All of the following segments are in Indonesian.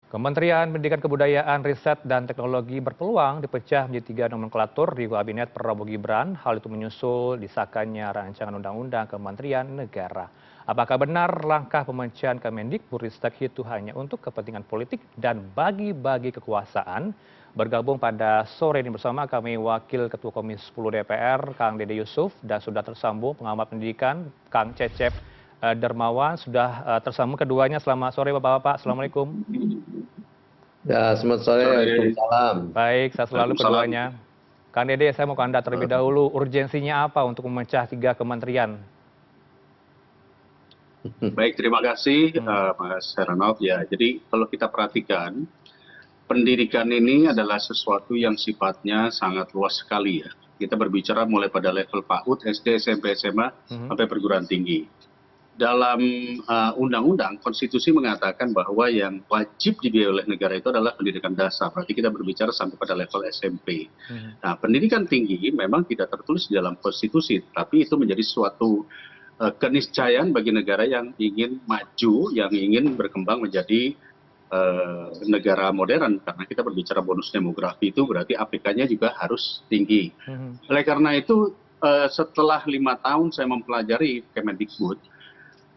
Kementerian Pendidikan Kebudayaan, Riset, dan Teknologi berpeluang dipecah menjadi tiga nomenklatur di Kabinet Prabowo Gibran. Hal itu menyusul disahkannya rancangan undang-undang Kementerian Negara. Apakah benar langkah pemecahan Kemendikbudristek itu hanya untuk kepentingan politik dan bagi-bagi kekuasaan? Bergabung pada sore ini bersama kami Wakil Ketua Komisi 10 DPR, Kang Dede Yusuf, dan sudah tersambung pengamat pendidikan, Kang Cecep Dermawan. Sudah tersambung keduanya. Selamat sore Bapak-Bapak. Assalamualaikum. Ya, selamat sore. Waalaikumsalam. Baik, saya selalu keduanya. Kang Dede, saya mau ke Anda terlebih dahulu. Urgensinya apa untuk memecah tiga kementerian? Baik, terima kasih Mas Heranov. Ya, jadi kalau kita perhatikan, pendidikan ini adalah sesuatu yang sifatnya sangat luas sekali ya. Kita berbicara mulai pada level PAUD, SD, SMP, SMA, sampai perguruan tinggi. Dalam undang-undang, konstitusi mengatakan bahwa yang wajib dibiayai oleh negara itu adalah pendidikan dasar. Berarti kita berbicara sampai pada level SMP. Nah, pendidikan tinggi memang tidak tertulis di dalam konstitusi, tapi itu menjadi suatu keniscayaan bagi negara yang ingin maju, yang ingin berkembang menjadi negara modern. Karena kita berbicara bonus demografi itu berarti APK-nya juga harus tinggi. Oleh karena itu, setelah 5 tahun saya mempelajari Kemendikbud,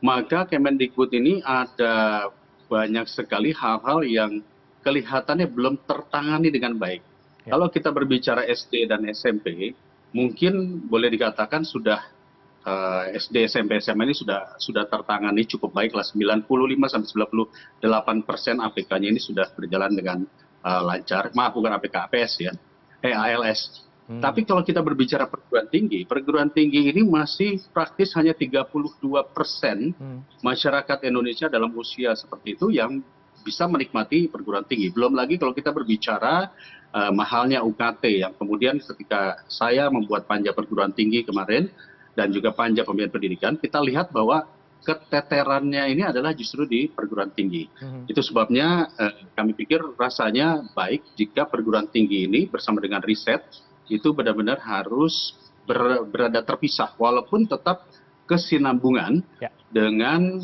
maka Kemendikbud ini ada banyak sekali hal-hal yang kelihatannya belum tertangani dengan baik. Kalau kita berbicara SD dan SMP, mungkin boleh dikatakan sudah SD, SMP, SMA ini sudah tertangani cukup baik lah. 95-98% APK-nya ini sudah berjalan dengan lancar. Maaf, bukan APK, APS ya, ALS. Tapi kalau kita berbicara perguruan tinggi ini masih praktis hanya 32% masyarakat Indonesia dalam usia seperti itu yang bisa menikmati perguruan tinggi. Belum lagi kalau kita berbicara mahalnya UKT yang kemudian ketika saya membuat panja perguruan tinggi kemarin dan juga panja pembiayaan pendidikan, kita lihat bahwa keteterannya ini adalah justru di perguruan tinggi. Itu sebabnya kami pikir rasanya baik jika perguruan tinggi ini bersama dengan riset itu benar-benar harus berada terpisah, walaupun tetap kesinambungan dengan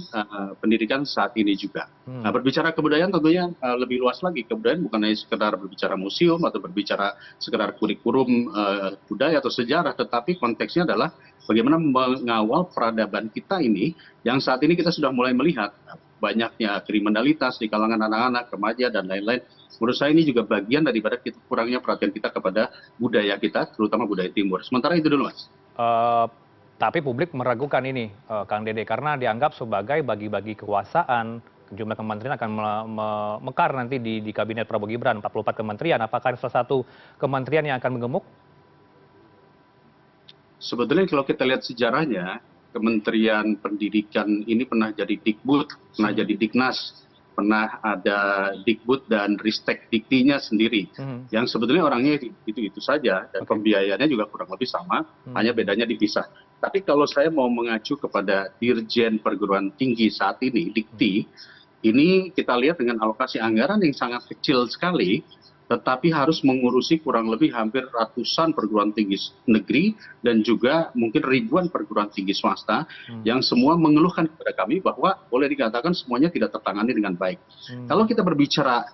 pendidikan saat ini juga. Nah, berbicara kebudayaan tentunya lebih luas lagi. Kebudayaan bukan hanya sekedar berbicara museum atau berbicara sekedar kurikulum budaya atau sejarah, tetapi konteksnya adalah bagaimana mengawal peradaban kita ini, yang saat ini kita sudah mulai melihat banyaknya kriminalitas di kalangan anak-anak, remaja, dan lain-lain. Menurut saya ini juga bagian daripada kurangnya perhatian kita kepada budaya kita, terutama budaya timur. Sementara itu dulu, Mas. Tapi publik meragukan ini, Kang Dede, karena dianggap sebagai bagi-bagi kekuasaan. Jumlah kementerian akan mekar nanti di Kabinet Prabowo Gibran, 44 kementerian. Apakah salah satu kementerian yang akan menggemuk? Sebetulnya kalau kita lihat sejarahnya, Kementerian Pendidikan ini pernah jadi Dikbud, pernah jadi Diknas, pernah ada Dikbud dan Ristek Diktinya sendiri, yang sebetulnya orangnya itu saja, dan pembiayaannya juga kurang lebih sama, hanya bedanya dipisah. Tapi kalau saya mau mengacu kepada Dirjen Perguruan Tinggi saat ini, Dikti, ini kita lihat dengan alokasi anggaran yang sangat kecil sekali, tetapi harus mengurusi kurang lebih hampir ratusan perguruan tinggi negeri dan juga mungkin ribuan perguruan tinggi swasta yang semua mengeluhkan kepada kami bahwa boleh dikatakan semuanya tidak tertangani dengan baik. Kalau kita berbicara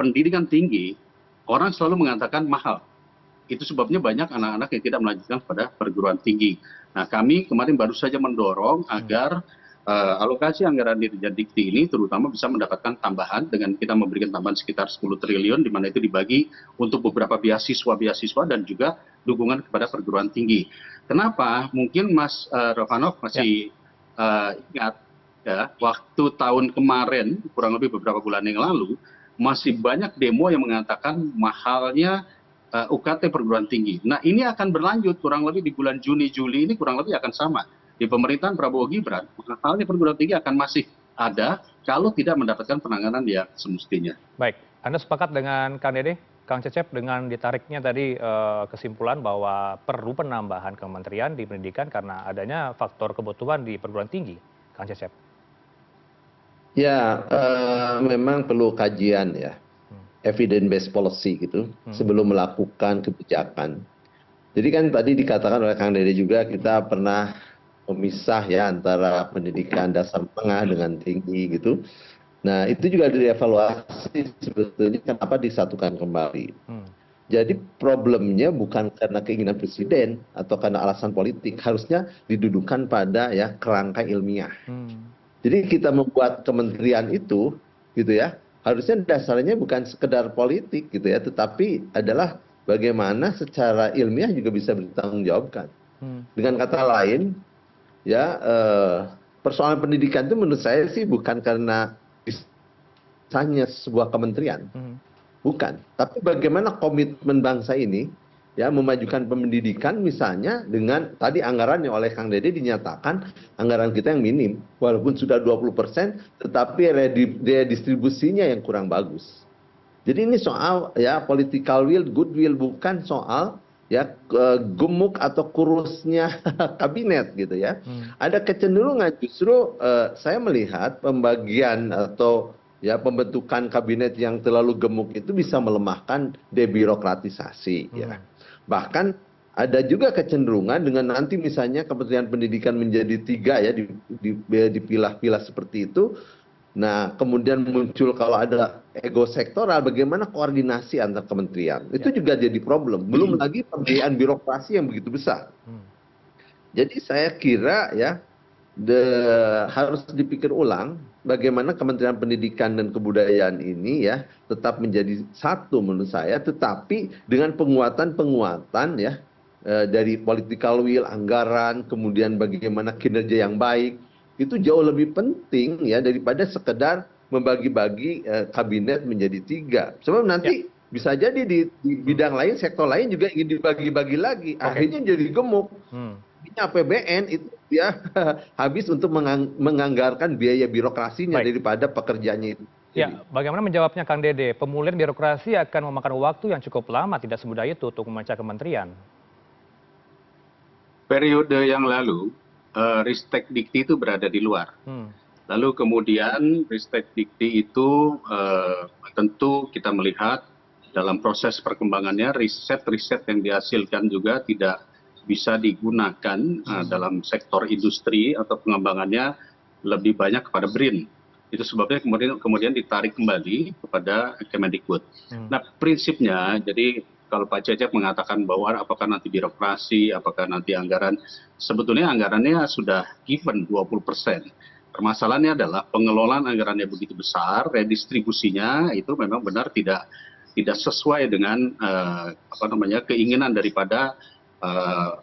pendidikan tinggi, orang selalu mengatakan mahal. Itu sebabnya banyak anak-anak yang tidak melanjutkan pada perguruan tinggi. Nah, kami kemarin baru saja mendorong agar alokasi anggaran Dirjen Dikti ini terutama bisa mendapatkan tambahan dengan kita memberikan tambahan sekitar 10 triliun, di mana itu dibagi untuk beberapa beasiswa dan juga dukungan kepada perguruan tinggi. Kenapa? Mungkin Mas Rovanov masih ingat ya, waktu tahun kemarin, kurang lebih beberapa bulan yang lalu, masih banyak demo yang mengatakan mahalnya UKT perguruan tinggi. Nah, ini akan berlanjut kurang lebih di bulan Juni, Juli ini kurang lebih akan sama. Di pemerintahan Prabowo Gibran, mahalnya perguruan tinggi akan masih ada kalau tidak mendapatkan penanganan yang semestinya. Baik, Anda sepakat dengan Kang Dede, Kang Cecep, dengan ditariknya tadi kesimpulan bahwa perlu penambahan kementerian di pendidikan karena adanya faktor kebutuhan di perguruan tinggi, Kang Cecep? Ya, memang perlu kajian ya, evidence based policy gitu, sebelum melakukan kebijakan. Jadi kan tadi dikatakan oleh Kang Dede juga, kita pernah memisah ya antara pendidikan dasar menengah dengan tinggi gitu. Nah, itu juga dievaluasi sebetulnya kenapa disatukan kembali. Jadi problemnya bukan karena keinginan presiden atau karena alasan politik, harusnya didudukan pada ya kerangka ilmiah. Jadi kita membuat kementerian itu, gitu ya, harusnya dasarnya bukan sekedar politik, gitu ya, tetapi adalah bagaimana secara ilmiah juga bisa bertanggungjawabkan. Dengan kata lain, ya persoalan pendidikan itu menurut saya sih bukan karena hanya sebuah kementerian. Bukan, tapi bagaimana komitmen bangsa ini ya memajukan pendidikan misalnya dengan tadi anggaran yang oleh Kang Dede dinyatakan anggaran kita yang minim walaupun sudah 20% tetapi redistribusinya yang kurang bagus. Jadi ini soal ya political will, goodwill, bukan soal ya gemuk atau kurusnya kabinet gitu ya. Ada kecenderungan justru saya melihat pembagian atau ya pembentukan kabinet yang terlalu gemuk itu bisa melemahkan debirokratisasi ya. Bahkan ada juga kecenderungan dengan nanti misalnya Kementerian Pendidikan menjadi 3 ya dipilah-pilah seperti itu. Nah, kemudian muncul kalau ada ego sektoral bagaimana koordinasi antar kementerian. Itu juga jadi problem. Belum lagi pembiayaan birokrasi yang begitu besar. Jadi saya kira ya harus dipikir ulang bagaimana Kementerian Pendidikan dan Kebudayaan ini ya tetap menjadi satu menurut saya, tetapi dengan penguatan ya dari political will, anggaran, kemudian bagaimana kinerja yang baik, itu jauh lebih penting ya daripada sekedar membagi-bagi kabinet menjadi 3. Sebab nanti bisa jadi di bidang lain, sektor lain juga ingin dibagi-bagi lagi, akhirnya jadi gemuk. APBN itu ya habis untuk menganggarkan biaya birokrasinya daripada pekerjaannya itu. Ya, bagaimana menjawabnya Kang Dede? Pemulihan birokrasi akan memakan waktu yang cukup lama, tidak semudah itu untuk memecah kementerian. Periode yang lalu, Ristek Dikti itu berada di luar. Lalu kemudian Ristek Dikti itu tentu kita melihat dalam proses perkembangannya riset-riset yang dihasilkan juga tidak bisa digunakan dalam sektor industri atau pengembangannya lebih banyak kepada BRIN. Itu sebabnya kemudian ditarik kembali kepada Kemendikbud. Nah, prinsipnya, jadi kalau Pak Cecep mengatakan bahwa apakah nanti birokrasi, apakah nanti anggaran, sebetulnya anggarannya sudah given 20%. Permasalahannya adalah pengelolaan anggarannya begitu besar, redistribusinya itu memang benar tidak sesuai dengan keinginan daripada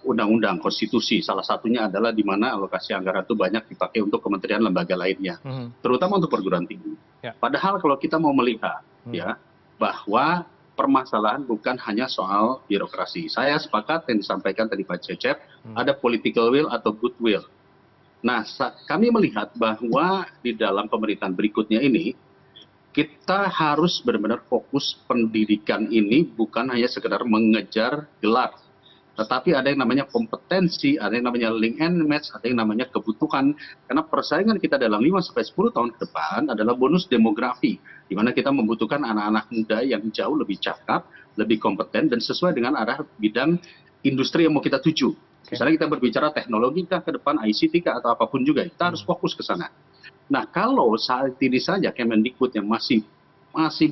undang-undang konstitusi. Salah satunya adalah di mana alokasi anggaran itu banyak dipakai untuk kementerian lembaga lainnya, terutama untuk perguruan tinggi. Padahal kalau kita mau melihat ya bahwa permasalahan bukan hanya soal birokrasi. Saya sepakat yang disampaikan tadi Pak Cecep, ada political will atau goodwill. Nah, kami melihat bahwa di dalam pemerintahan berikutnya ini kita harus benar-benar fokus pendidikan ini bukan hanya sekedar mengejar gelar, tetapi ada yang namanya kompetensi, ada yang namanya link and match, ada yang namanya kebutuhan. Karena persaingan kita dalam 5-10 tahun ke depan adalah bonus demografi, di mana kita membutuhkan anak-anak muda yang jauh lebih cakap, lebih kompeten, dan sesuai dengan arah bidang industri yang mau kita tuju. Misalnya kita berbicara teknologi kah ke depan, ICT kah, atau apapun juga, kita harus fokus ke sana. Nah, kalau saat ini saja Kemendikbud yang masih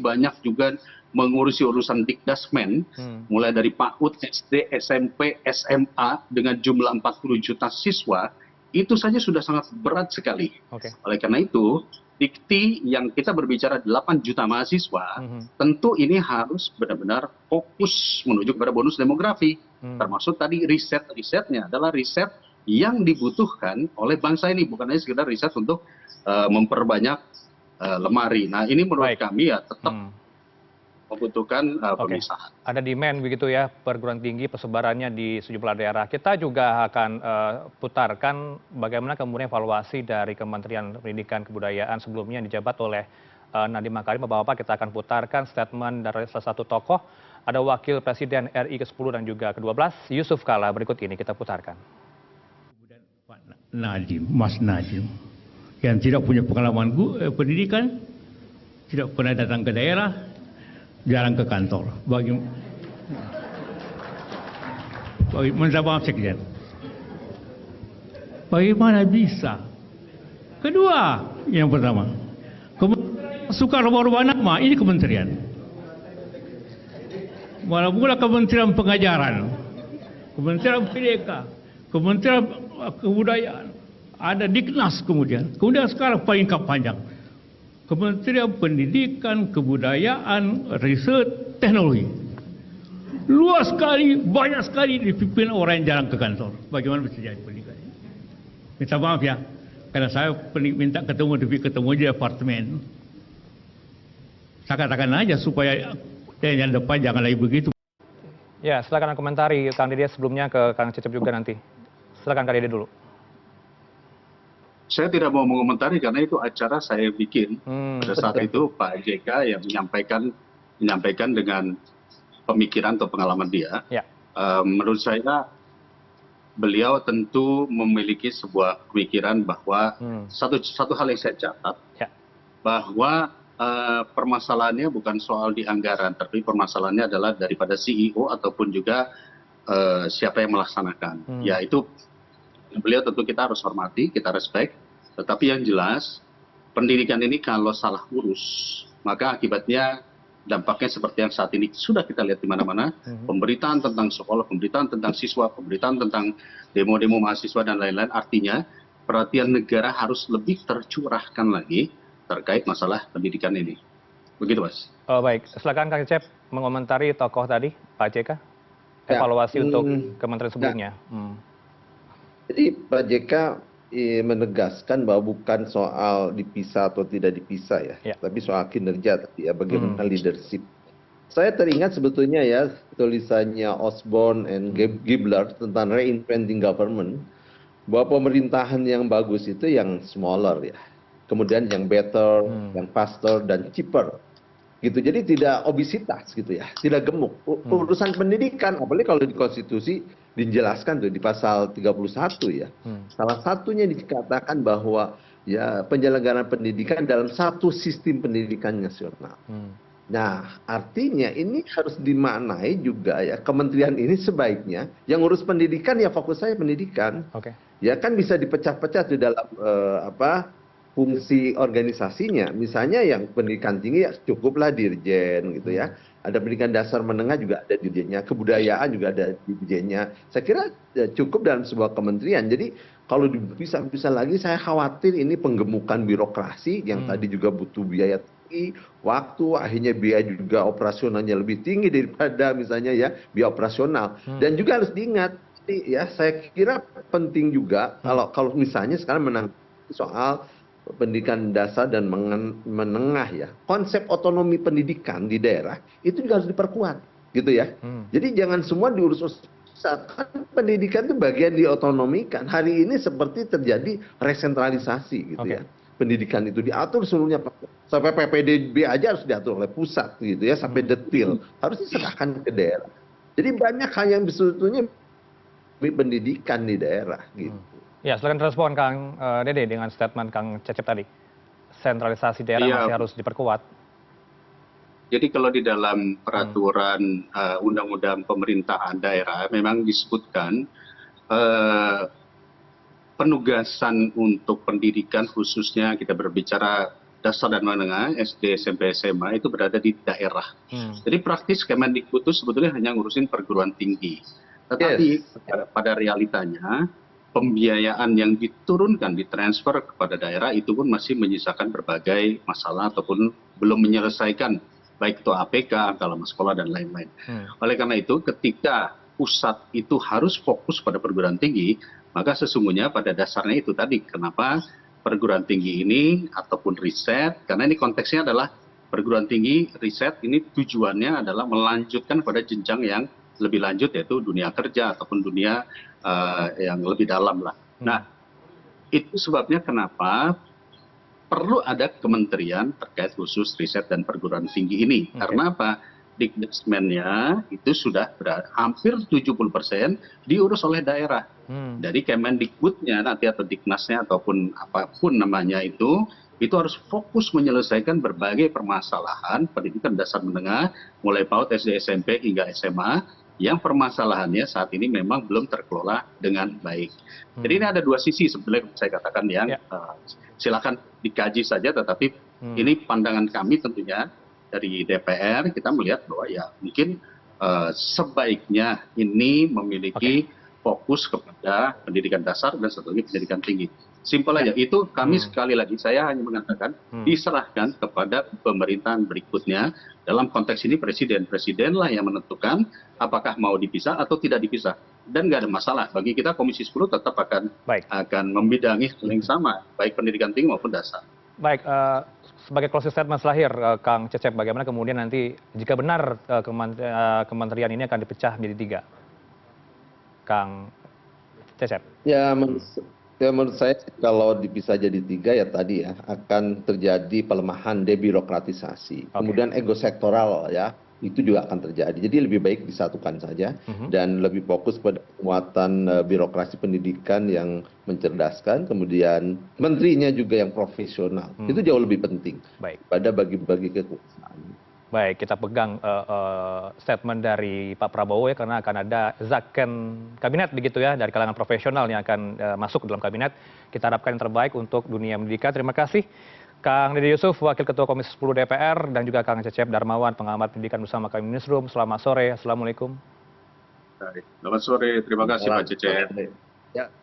banyak juga mengurusi urusan Dikdasmen, mulai dari PAUD, SD, SMP, SMA dengan jumlah 40 juta siswa, itu saja sudah sangat berat sekali. Oleh karena itu, Dikti yang kita berbicara 8 juta mahasiswa, tentu ini harus benar-benar fokus menuju kepada bonus demografi. Termasuk tadi risetnya adalah riset yang dibutuhkan oleh bangsa ini, bukan hanya sekedar riset untuk memperbanyak lemari. Nah, ini menurut kami ya tetap membutuhkan pemisahan. Ada demand begitu ya, perguruan tinggi persebarannya di sejumlah daerah. Kita juga akan putarkan bagaimana kemudian evaluasi dari Kementerian Pendidikan Kebudayaan sebelumnya yang dijabat oleh Nadiem Makarim. Bapak-bapak, kita akan putarkan statement dari salah satu tokoh, ada Wakil Presiden RI ke-10 dan juga ke-12, Yusuf Kala. Berikut ini kita putarkan. Mas Nadiem, yang tidak punya pengalaman pendidikan, tidak pernah datang ke daerah, jarang ke kantor. Maaf Sekjen. Bagaimana bisa? Kedua, yang pertama, suka rubah-rubah nama, ini kementerian. Mula-mula Kementerian Pengajaran, Kementerian Pendidikan, Kementerian Kebudayaan, ada Diknas kemudian sekarang paling panjang. Kementerian Pendidikan, Kebudayaan, Riset, Teknologi. Luas sekali, banyak sekali dipimpin orang yang jarang ke kantor. Bagaimana bisa jadi pendidikan ini? Minta maaf ya, karena saya minta ketemu di apartemen. Saya katakan aja supaya yang depan jangan lagi begitu. Ya, silakan komentari Kang Dede, sebelumnya ke Kang Cecep juga nanti. Silakan Kang Dede dulu. Saya tidak mau mengomentari karena itu acara saya bikin. Pada saat itu Pak JK yang menyampaikan dengan pemikiran atau pengalaman dia. Ya. Menurut saya beliau tentu memiliki sebuah pemikiran bahwa satu hal yang saya catat, bahwa permasalahannya bukan soal di anggaran, tapi permasalahannya adalah daripada CEO ataupun juga siapa yang melaksanakan. Ya itu beliau tentu kita harus hormati, kita respect, tetapi yang jelas pendidikan ini kalau salah urus, maka akibatnya dampaknya seperti yang saat ini sudah kita lihat di mana-mana, pemberitaan tentang sekolah, pemberitaan tentang siswa, pemberitaan tentang demo-demo mahasiswa dan lain-lain. Artinya perhatian negara harus lebih tercurahkan lagi terkait masalah pendidikan ini. Begitu, Mas. Oh, baik, silakan Kang Cecep mengomentari tokoh tadi, Pak JK, evaluasi untuk kementerian sebelumnya. Jadi Pak JK menegaskan bahwa bukan soal dipisah atau tidak dipisah ya, tapi soal kinerja tadi ya, bagaimana leadership. Saya teringat sebetulnya ya tulisannya Osborne and Gibler tentang reinventing government, bahwa pemerintahan yang bagus itu yang smaller ya, kemudian yang better, yang faster dan cheaper. Gitu. Jadi tidak obesitas gitu ya, tidak gemuk. Urusan pendidikan, apalagi kalau di konstitusi dijelaskan tuh di pasal 31 ya. Salah satunya dikatakan bahwa ya penyelenggaraan pendidikan dalam satu sistem pendidikan nasional. Nah, artinya ini harus dimaknai juga ya, kementerian ini sebaiknya yang ngurus pendidikan ya fokus saya pendidikan. Ya kan bisa dipecah-pecah di dalam fungsi organisasinya. Misalnya yang pendidikan tinggi ya cukuplah dirjen gitu ya. Ada pendidikan dasar menengah juga ada dirjennya, kebudayaan juga ada dirjennya. Saya kira ya, cukup dalam sebuah kementerian. Jadi kalau bisa lagi saya khawatir ini penggemukan birokrasi yang tadi juga butuh biaya tinggi, waktu, akhirnya biaya juga operasionalnya lebih tinggi daripada misalnya ya biaya operasional. Dan juga harus diingat ya, saya kira penting juga kalau misalnya sekarang menang soal pendidikan dasar dan menengah ya, konsep otonomi pendidikan di daerah itu juga harus diperkuat gitu ya. Jadi jangan semua diurus pusat, kan pendidikan itu bagian diotonomikan. Hari ini seperti terjadi resentralisasi gitu ya. Pendidikan itu diatur seluruhnya, sampai PPDB aja harus diatur oleh pusat gitu ya, sampai detil harus diserahkan ke daerah. Jadi banyak hal yang sebetulnya pendidikan di daerah gitu. Ya, silakan respon Kang Dede dengan statement Kang Cecep tadi. Sentralisasi daerah masih harus diperkuat. Jadi kalau di dalam peraturan undang-undang pemerintahan daerah memang disebutkan penugasan untuk pendidikan khususnya kita berbicara dasar dan menengah, SD, SMP, SMA itu berada di daerah. Jadi praktis Kemendikbud itu sebetulnya hanya ngurusin perguruan tinggi. Tetapi pada realitanya pembiayaan yang diturunkan, ditransfer kepada daerah itu pun masih menyisakan berbagai masalah ataupun belum menyelesaikan, baik itu APK, angka lama sekolah, dan lain-lain. Oleh karena itu, ketika pusat itu harus fokus pada perguruan tinggi, maka sesungguhnya pada dasarnya itu tadi, kenapa perguruan tinggi ini ataupun riset, karena ini konteksnya adalah perguruan tinggi, riset ini tujuannya adalah melanjutkan pada jenjang yang lebih lanjut, yaitu dunia kerja ataupun dunia yang lebih dalam lah. Nah, itu sebabnya kenapa perlu ada kementerian terkait khusus riset dan perguruan tinggi ini. Karena apa? Dikdesmennya itu sudah hampir 70% diurus oleh daerah. Dari Kemendikbudnya nanti atau Diknasnya ataupun apapun namanya itu harus fokus menyelesaikan berbagai permasalahan pendidikan dasar menengah, mulai PAUD, SD, SMP hingga SMA, yang permasalahannya saat ini memang belum terkelola dengan baik. Jadi ini ada dua sisi sebenarnya saya katakan yang silakan dikaji saja, tetapi Ini pandangan kami tentunya dari DPR, kita melihat bahwa ya mungkin sebaiknya ini memiliki fokus kepada pendidikan dasar dan satu lagi pendidikan tinggi. Simpel aja, itu kami sekali lagi saya hanya mengatakan diserahkan kepada pemerintahan berikutnya. Dalam konteks ini presidenlah yang menentukan apakah mau dipisah atau tidak dipisah. Dan nggak ada masalah, bagi kita Komisi 10 tetap akan membidangi yang sama, baik pendidikan tinggi maupun dasar. Baik, sebagai closing statement terakhir, Kang Cecep, bagaimana kemudian nanti jika benar kementerian ini akan dipecah menjadi 3, Kang Cecep? Ya, menurut saya kalau dipisah jadi 3 ya tadi ya akan terjadi pelemahan debirokratisasi. Kemudian ego sektoral ya itu juga akan terjadi. Jadi lebih baik disatukan saja dan lebih fokus pada penguatan birokrasi pendidikan yang mencerdaskan, kemudian menterinya juga yang profesional. Itu jauh lebih penting pada bagi-bagi kekuasaan. Baik, kita pegang statement dari Pak Prabowo ya, karena akan ada zakon kabinet begitu ya, dari kalangan profesional yang akan masuk ke dalam kabinet. Kita harapkan yang terbaik untuk dunia pendidikan. Terima kasih Kang Dede Yusuf, Wakil Ketua Komisi 10 DPR, dan juga Kang Cecep Darmawan, pengamat pendidikan bersama kami Newsroom. Selamat sore, Assalamualaikum. Selamat sore, terima kasih Pak Cecep.